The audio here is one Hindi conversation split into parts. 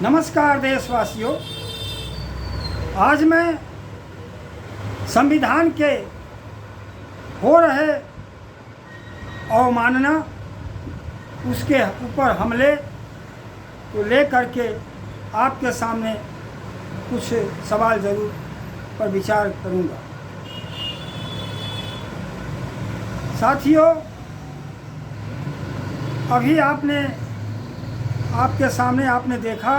नमस्कार देशवासियों। आज मैं संविधान के हो रहे अवमानना, उसके ऊपर हमले को लेकर के आपके सामने कुछ सवाल ज़रूर पर विचार करूंगा। साथियों, अभी आपके सामने आपने देखा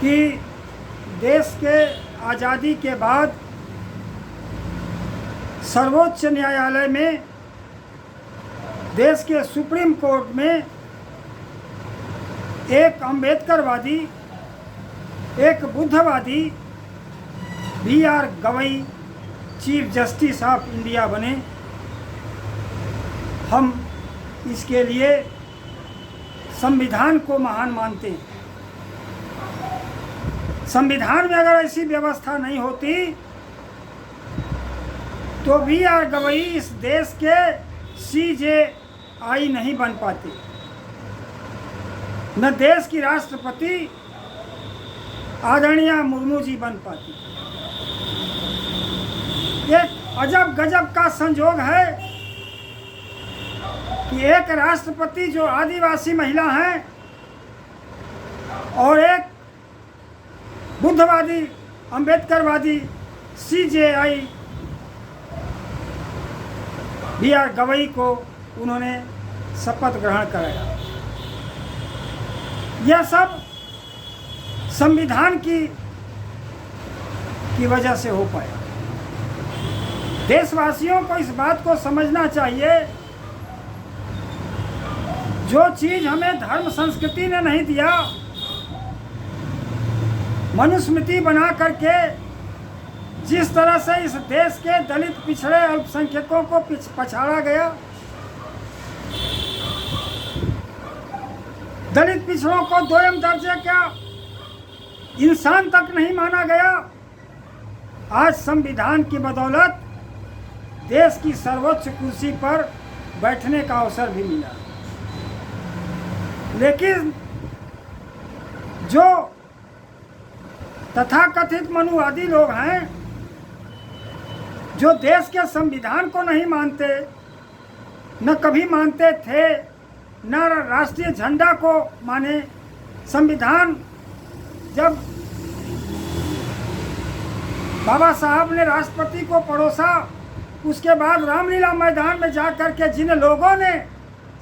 कि देश के आज़ादी के बाद सर्वोच्च न्यायालय में, देश के सुप्रीम कोर्ट में एक अम्बेडकरवादी, एक बुद्धवादी B.R. Gavai chief justice of India बने। हम इसके लिए संविधान को महान मानते हैं। संविधान में अगर ऐसी व्यवस्था नहीं होती तो B.R. गवई इस देश के CJI नहीं बन पाते, न देश की राष्ट्रपति आदरणीय मुर्मू जी बन पाती। एक अजब गजब का संजोग है कि एक राष्ट्रपति जो आदिवासी महिला हैं और एक बुद्धवादी अम्बेडकरवादी CJI B.R. गवई को उन्होंने शपथ ग्रहण कराया। यह सब संविधान की वजह से हो पाया। देशवासियों को इस बात को समझना चाहिए, जो चीज हमें धर्म संस्कृति ने नहीं दिया, मनुस्मृति बना करके जिस तरह से इस देश के दलित पिछड़े अल्पसंख्यकों को पछाड़ा गया, दलित पिछड़ों को दोयम दर्जे का इंसान तक नहीं माना गया, आज संविधान की बदौलत देश की सर्वोच्च कुर्सी पर बैठने का अवसर भी मिला। लेकिन जो तथाकथित मनुवादी लोग हैं, जो देश के संविधान को नहीं मानते, न कभी मानते थे, न राष्ट्रीय झंडा को माने। संविधान जब बाबा साहब ने राष्ट्रपति को परोसा, उसके बाद रामलीला मैदान में जाकर के जिन लोगों ने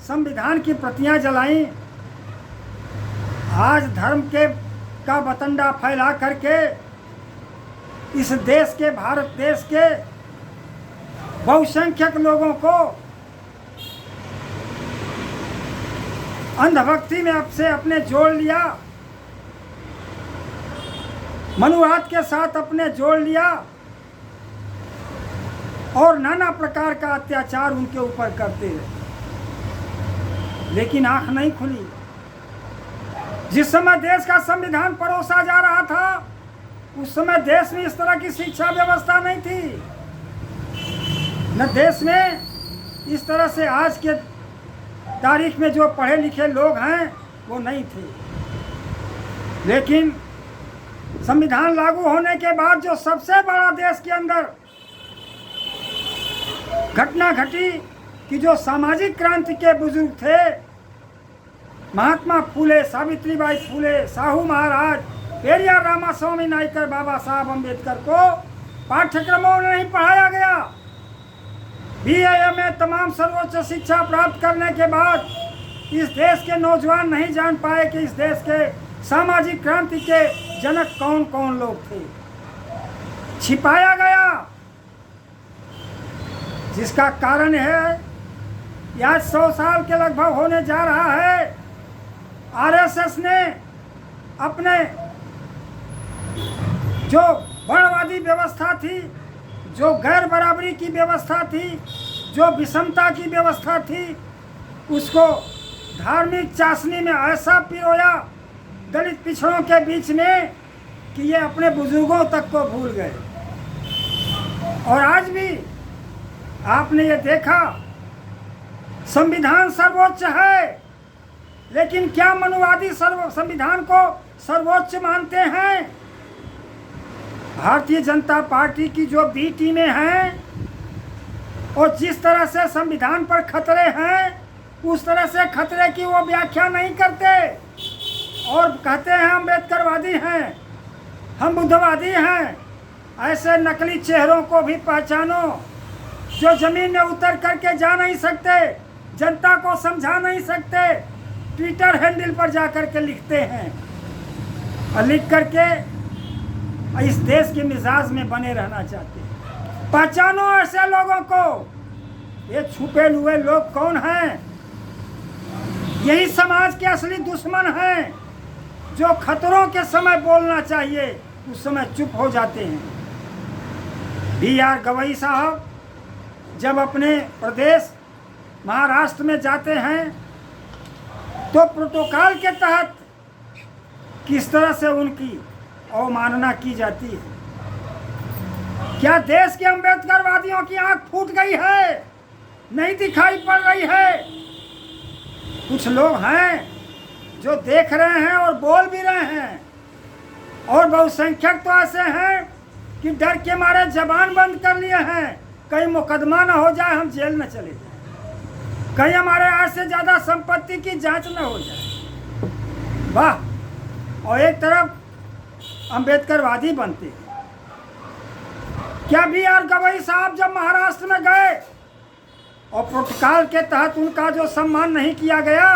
संविधान की प्रतियां जलाई, आज धर्म का बतंडा फैला करके इस देश के, भारत देश के बहुसंख्यक लोगों को अंधभक्ति में अब से अपने जोड़ लिया, मनुवाद के साथ अपने जोड़ लिया और नाना प्रकार का अत्याचार उनके ऊपर करते रहे। लेकिन आंख नहीं खुली। जिस समय देश का संविधान परोसा जा रहा था, उस समय देश में इस तरह की शिक्षा व्यवस्था नहीं थी, न देश में इस तरह से आज के तारीख में जो पढ़े लिखे लोग हैं वो नहीं थे। लेकिन संविधान लागू होने के बाद जो सबसे बड़ा देश के अंदर घटना घटी कि जो सामाजिक क्रांति के बुजुर्ग थे, महात्मा फूले, सावित्रीबाई फूले, साहू महाराज, पेरियार रामास्वामी नायकर, बाबा साहब अम्बेडकर को पाठ्यक्रमों में नहीं पढ़ाया गया। BA में तमाम सर्वोच्च शिक्षा प्राप्त करने के बाद इस देश के नौजवान नहीं जान पाए कि इस देश के सामाजिक क्रांति के जनक कौन कौन लोग थे। छिपाया गया, जिसका कारण है कि आज 100 साल के लगभग होने जा रहा है, RSS ने अपने जो वर्णवादी व्यवस्था थी, जो गैर बराबरी की व्यवस्था थी, जो विषमता की व्यवस्था थी, उसको धार्मिक चाशनी में ऐसा पिरोया दलित पिछड़ों के बीच में कि ये अपने बुजुर्गों तक को भूल गए। और आज भी आपने ये देखा, संविधान सर्वोच्च है, लेकिन क्या मनुवादी संविधान को सर्वोच्च मानते हैं? भारतीय जनता पार्टी की जो बी टीमें हैं और जिस तरह से संविधान पर खतरे हैं, उस तरह से खतरे की वो व्याख्या नहीं करते और कहते हैं हम अम्बेडकरवादी हैं, हम बुद्धवादी हैं। ऐसे नकली चेहरों को भी पहचानो जो जमीन में उतर करके जा नहीं सकते, जनता को समझा नहीं सकते, ट्विटर हैंडल पर जा करके लिखते हैं और लिख करके इस देश के मिजाज में बने रहना चाहते हैं। पहचानो ऐसे लोगों को। ये छुपे हुए लोग कौन हैं? यही समाज के असली दुश्मन हैं, जो खतरों के समय बोलना चाहिए उस समय चुप हो जाते हैं। B.R. गवई साहब जब अपने प्रदेश महाराष्ट्र में जाते हैं तो प्रोटोकॉल के तहत किस तरह से उनकी अवमानना की जाती है। क्या देश के अम्बेडकरवादियों की आंख फूट गई है? नहीं दिखाई पड़ रही है? कुछ लोग हैं जो देख रहे हैं और बोल भी रहे हैं, और बहुसंख्यक तो ऐसे हैं कि डर के मारे जबान बंद कर लिए हैं, कहीं मुकदमा न हो जाए, हम जेल न चले जाए, कहीं हमारे आय से ज़्यादा संपत्ति की जांच न हो जाए। वाह! और एक तरफ अम्बेडकरवादी बनते हैं। क्या B.R. गवई साहब जब महाराष्ट्र में गए और प्रोटोकॉल के तहत उनका जो सम्मान नहीं किया गया,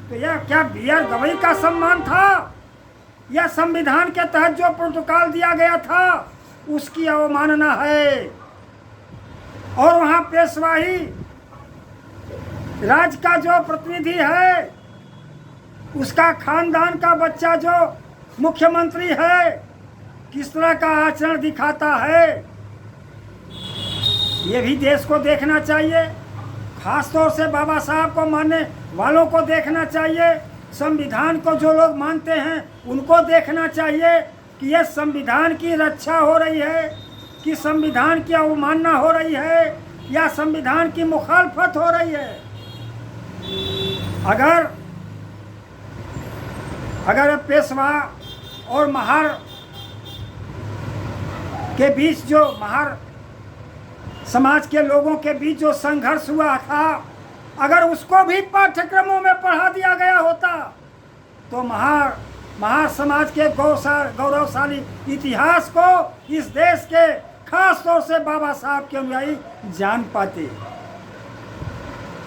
तो यह क्या B.R. गवई का सम्मान था या संविधान के तहत जो प्रोटोकॉल दिया गया था उसकी अवमानना है? और वहाँ पेशवाही राज्य का जो प्रतिनिधि है, उसका खानदान का बच्चा जो मुख्यमंत्री है, किस तरह का आचरण दिखाता है, ये भी देश को देखना चाहिए। खास तौर से बाबा साहब को मानने वालों को देखना चाहिए। संविधान को जो लोग मानते हैं उनको देखना चाहिए कि यह संविधान की रक्षा हो रही है कि संविधान की अवमानना हो रही है या संविधान की मुखालफत हो रही है। अगर पेशवा और महार के बीच जो महार समाज के लोगों के बीच जो संघर्ष हुआ था, अगर उसको भी पाठ्यक्रमों में पढ़ा दिया गया होता तो महार समाज के गौरवशाली इतिहास को इस देश के खास तौर से बाबा साहब के अनुयायी जान पाते।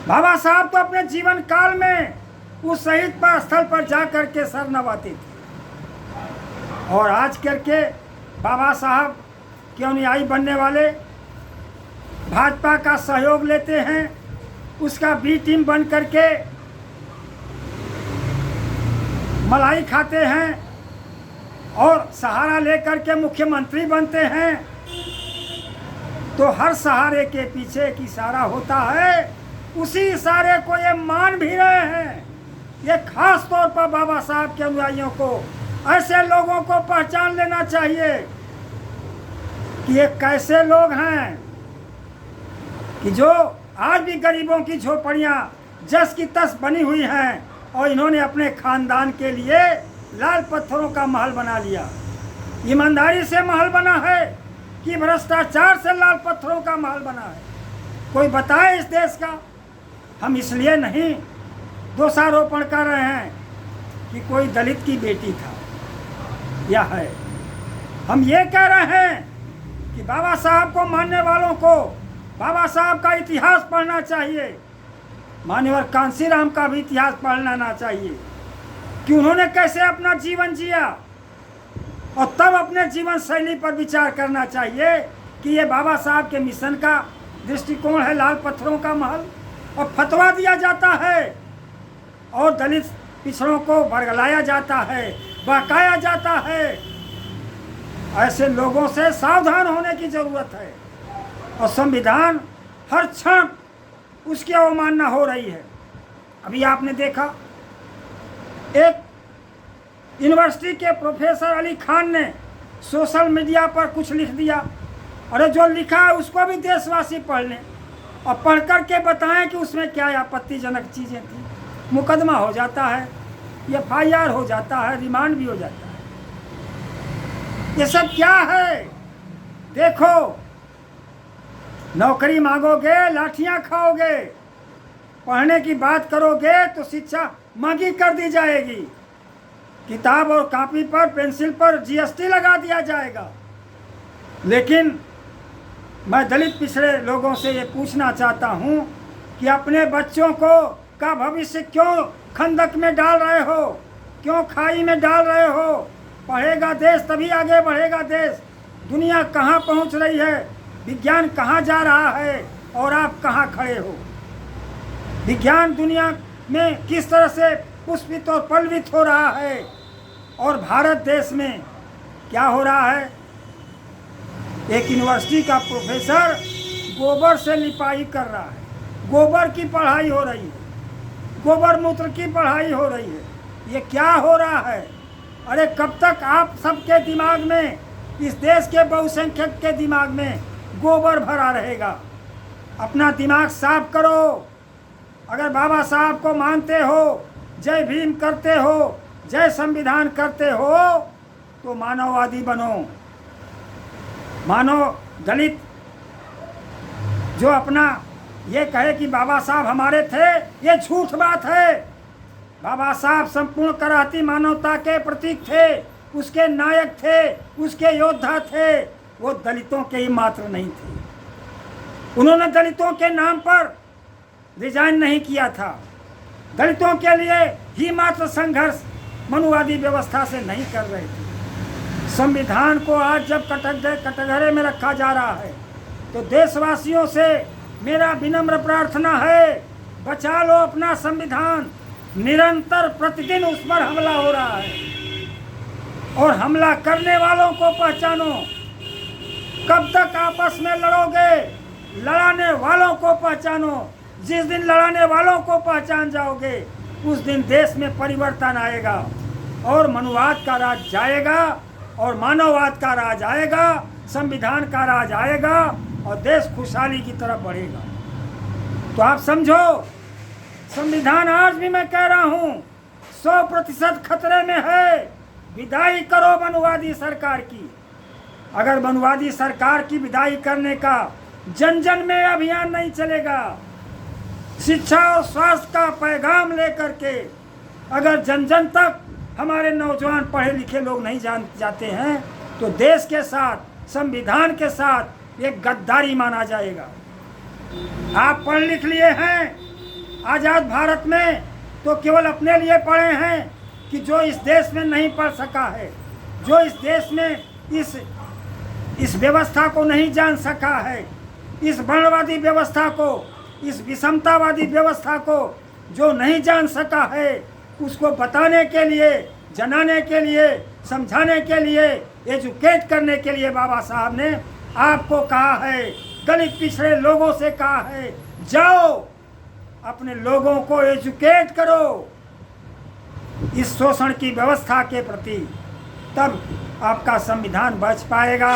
बाबा साहब तो अपने जीवन काल में उस शहीद पर स्थल पर जा करके सर नवाते थे, और आज करके बाबा साहब के अनुयायी बनने वाले भाजपा का सहयोग लेते हैं, उसका बी टीम बन करके मलाई खाते हैं और सहारा लेकर के मुख्यमंत्री बनते हैं। तो हर सहारे के पीछे एक इशारा होता है, उसी इशारे को ये मान भी रहे हैं। ये खास तौर पर बाबा साहब के अनुयायियों को, ऐसे लोगों को पहचान लेना चाहिए कि ये कैसे लोग हैं कि जो आज भी गरीबों की झोपड़ियाँ जस की तस बनी हुई हैं और इन्होंने अपने खानदान के लिए लाल पत्थरों का महल बना लिया। ईमानदारी से महल बना है कि भ्रष्टाचार से लाल पत्थरों का महल बना है? कोई बताए इस देश का? हम इसलिए नहीं दोषारोपण कर रहे हैं कि कोई दलित की बेटी था या है। हम ये कह रहे हैं कि बाबा साहब को मानने वालों को बाबा साहब का इतिहास पढ़ना चाहिए, मान्यवर कांसीराम का भी इतिहास पढ़ना चाहिए कि उन्होंने कैसे अपना जीवन जिया, और तब अपने जीवन शैली पर विचार करना चाहिए कि ये बाबा साहब के मिशन का दृष्टिकोण है लाल पत्थरों का महल। और फतवा दिया जाता है और दलित पिछड़ों को बरगलाया जाता है, बहकाया जाता है। ऐसे लोगों से सावधान होने की ज़रूरत है, और संविधान हर क्षण उसकी अवमानना हो रही है। अभी आपने देखा एक यूनिवर्सिटी के प्रोफेसर अली खान ने सोशल मीडिया पर कुछ लिख दिया, और जो लिखा है उसको भी देशवासी पढ़ लें और पढ़ कर के बताएं कि उसमें क्या आपत्तिजनक चीज़ें थी। मुकदमा हो जाता है, FIR हो जाता है, रिमांड भी हो जाता है। ये सब क्या है? देखो, नौकरी मांगोगे लाठियां खाओगे, पढ़ने की बात करोगे तो शिक्षा मांगी कर दी जाएगी, किताब और कॉपी पर पेंसिल पर GST लगा दिया जाएगा। लेकिन मैं दलित पिछड़े लोगों से ये पूछना चाहता हूँ कि अपने बच्चों को का भविष्य क्यों खंदक में डाल रहे हो, क्यों खाई में डाल रहे हो? पढ़ेगा देश तभी आगे बढ़ेगा देश। दुनिया कहाँ पहुँच रही है, विज्ञान कहाँ जा रहा है और आप कहाँ खड़े हो? विज्ञान दुनिया में किस तरह से पुष्पित और पल्लवित हो रहा है और भारत देश में क्या हो रहा है? एक यूनिवर्सिटी का प्रोफेसर गोबर से लिपाई कर रहा है, गोबर की पढ़ाई हो रही है, गोबर मूत्र की पढ़ाई हो रही है। ये क्या हो रहा है? अरे कब तक आप सबके दिमाग में, इस देश के बहुसंख्यक के दिमाग में गोबर भरा रहेगा? अपना दिमाग साफ करो। अगर बाबा साहब को मानते हो, जय भीम करते हो, जय संविधान करते हो, तो मानववादी बनो। मानो दलित जो अपना ये कहे कि बाबा साहब हमारे थे, ये झूठ बात है। बाबा साहब संपूर्ण कराहती मानवता के प्रतीक थे, उसके नायक थे, उसके योद्धा थे। वो दलितों के ही मात्र नहीं थे। उन्होंने दलितों के नाम पर रिजाइन नहीं किया था। दलितों के लिए ही मात्र संघर्ष मनुवादी व्यवस्था से नहीं कर रहे थे। संविधान को आज जब कटघरे में रखा जा रहा है, तो देशवासियों से मेरा विनम्र प्रार्थना है, बचा लो अपना संविधान। निरंतर प्रतिदिन उस पर हमला हो रहा है और हमला करने वालों को पहचानो। कब तक आपस में लड़ोगे? लड़ाने वालों को पहचानो। जिस दिन लड़ाने वालों को पहचान जाओगे, उस दिन देश में परिवर्तन आएगा और मनुवाद का राज जाएगा और मानववाद का राज आएगा, संविधान का राज आएगा और देश खुशहाली की तरफ बढ़ेगा। तो आप समझो, संविधान आज भी मैं कह रहा हूँ 100% खतरे में है। विदाई करो मनुवादी सरकार की। अगर मनुवादी सरकार की विदाई करने का जन जन में अभियान नहीं चलेगा, शिक्षा और स्वास्थ्य का पैगाम लेकर के अगर जन जन तक हमारे नौजवान पढ़े लिखे लोग नहीं जाते हैं, तो देश के साथ, संविधान के साथ एक गद्दारी माना जाएगा। आप पढ़ लिख लिए हैं आज़ाद भारत में, तो केवल अपने लिए पढ़े हैं कि जो इस देश में नहीं पढ़ सका है, जो इस देश में इस व्यवस्था को नहीं जान सका है, इस वर्णवादी व्यवस्था को, इस विषमतावादी व्यवस्था को जो नहीं जान सका है, उसको बताने के लिए, जनाने के लिए, समझाने के लिए, एजुकेट करने के लिए बाबा साहब ने आपको कहा है, दलित पिछड़े लोगों से कहा है, जाओ अपने लोगों को एजुकेट करो इस शोषण की व्यवस्था के प्रति, तब आपका संविधान बच पाएगा।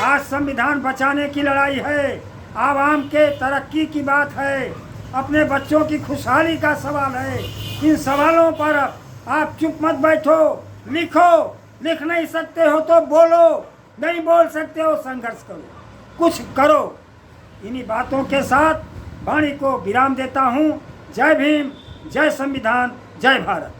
आज संविधान बचाने की लड़ाई है, आवाम के तरक्की की बात है, अपने बच्चों की खुशहाली का सवाल है। इन सवालों पर आप चुप मत बैठो, लिखो। लिख नहीं सकते हो तो बोलो, नहीं बोल सकते हो संघर्ष करो, कुछ करो। इन्हीं बातों के साथ वाणी को विराम देता हूँ। जय भीम, जय संविधान, जय भारत।